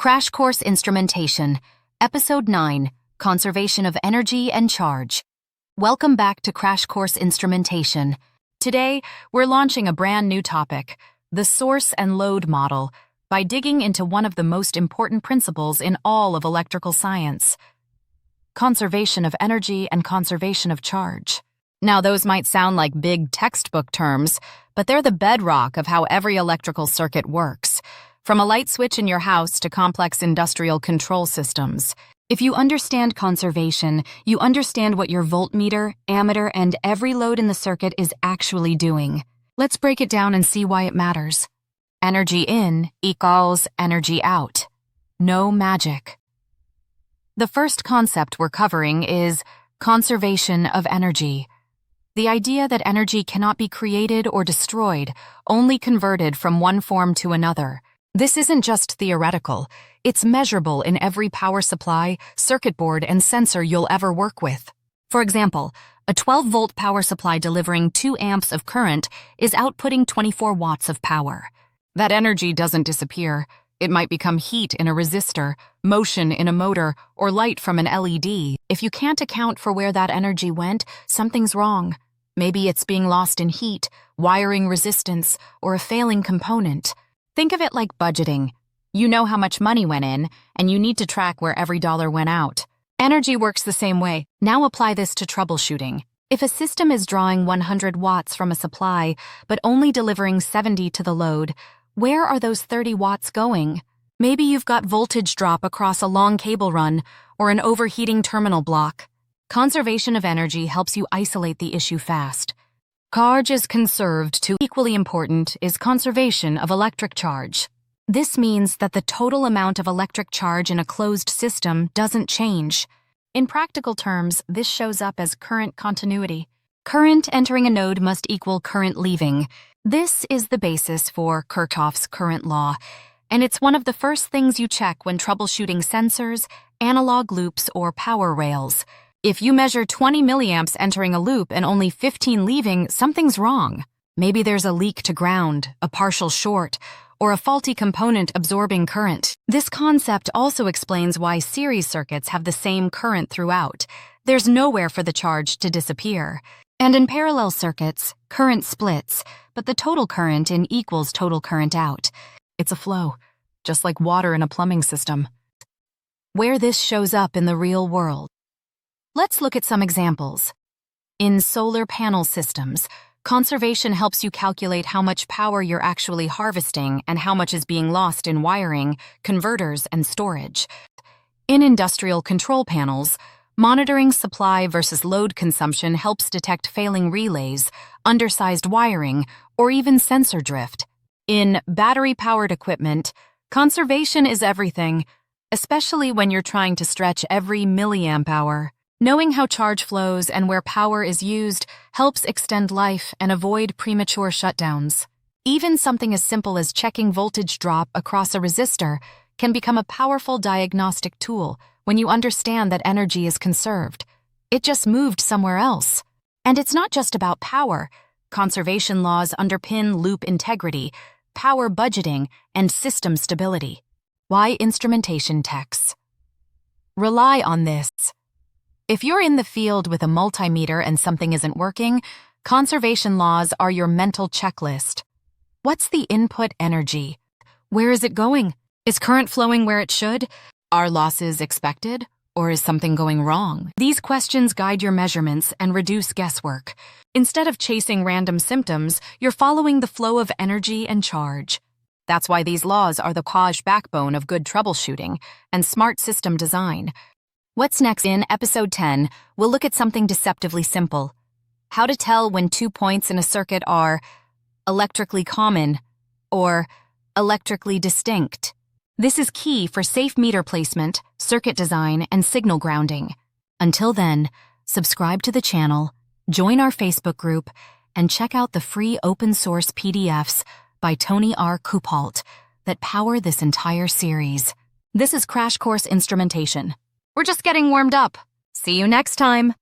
Crash Course Instrumentation, Episode 9, Conservation of Energy and Charge. Welcome back to Crash Course Instrumentation. Today, we're launching a brand new topic, the source and load model, by digging into one of the most important principles in all of electrical science: conservation of energy and conservation of charge. Now, those might sound like big textbook terms, but they're the bedrock of how every electrical circuit works, from a light switch in your house to complex industrial control systems. If you understand conservation, you understand what your voltmeter, ammeter, and every load in the circuit is actually doing. Let's break it down and see why it matters. Energy in equals energy out. No magic. The first concept we're covering is conservation of energy. The idea that energy cannot be created or destroyed, only converted from one form to another. This isn't just theoretical, it's measurable in every power supply, circuit board, and sensor you'll ever work with. For example, a 12-volt power supply delivering 2 amps of current is outputting 24 watts of power. That energy doesn't disappear. It might become heat in a resistor, motion in a motor, or light from an LED. If you can't account for where that energy went, something's wrong. Maybe it's being lost in heat, wiring resistance, or a failing component. Think of it like budgeting. You know how much money went in, and you need to track where every dollar went out. Energy works the same way. Now apply this to troubleshooting. If a system is drawing 100 watts from a supply, but only delivering 70 to the load, where are those 30 watts going? Maybe you've got voltage drop across a long cable run, or an overheating terminal block. Conservation of energy helps you isolate the issue fast. Charge is conserved to. Equally important is conservation of electric charge. This means that the total amount of electric charge in a closed system doesn't change. In practical terms, this shows up as current continuity. Current entering a node must equal current leaving. This is the basis for Kirchhoff's current law, and it's one of the first things you check when troubleshooting sensors, analog loops, or power rails. If you measure 20 milliamps entering a loop and only 15 leaving, something's wrong. Maybe there's a leak to ground, a partial short, or a faulty component absorbing current. This concept also explains why series circuits have the same current throughout. There's nowhere for the charge to disappear. And in parallel circuits, current splits, but the total current in equals total current out. It's a flow, just like water in a plumbing system. Where this shows up in the real world. Let's look at some examples. In solar panel systems, conservation helps you calculate how much power you're actually harvesting and how much is being lost in wiring, converters, and storage. In industrial control panels, monitoring supply versus load consumption helps detect failing relays, undersized wiring, or even sensor drift. In battery-powered equipment, conservation is everything, especially when you're trying to stretch every milliamp hour. Knowing how charge flows and where power is used helps extend life and avoid premature shutdowns. Even something as simple as checking voltage drop across a resistor can become a powerful diagnostic tool when you understand that energy is conserved. It just moved somewhere else. And it's not just about power. Conservation laws underpin loop integrity, power budgeting, and system stability. Why instrumentation techs rely on this? If you're in the field with a multimeter and something isn't working, conservation laws are your mental checklist. What's the input energy? Where is it going? Is current flowing where it should? Are losses expected? Or is something going wrong? These questions guide your measurements and reduce guesswork. Instead of chasing random symptoms, you're following the flow of energy and charge. That's why these laws are the caused backbone of good troubleshooting and smart system design. What's next? In Episode 10, we'll look at something deceptively simple. How to tell when 2 points in a circuit are electrically common or electrically distinct. This is key for safe meter placement, circuit design, and signal grounding. Until then, subscribe to the channel, join our Facebook group, and check out the free open-source PDFs by Tony R. Kuphaldt that power this entire series. This is Crash Course Instrumentation. We're just getting warmed up. See you next time.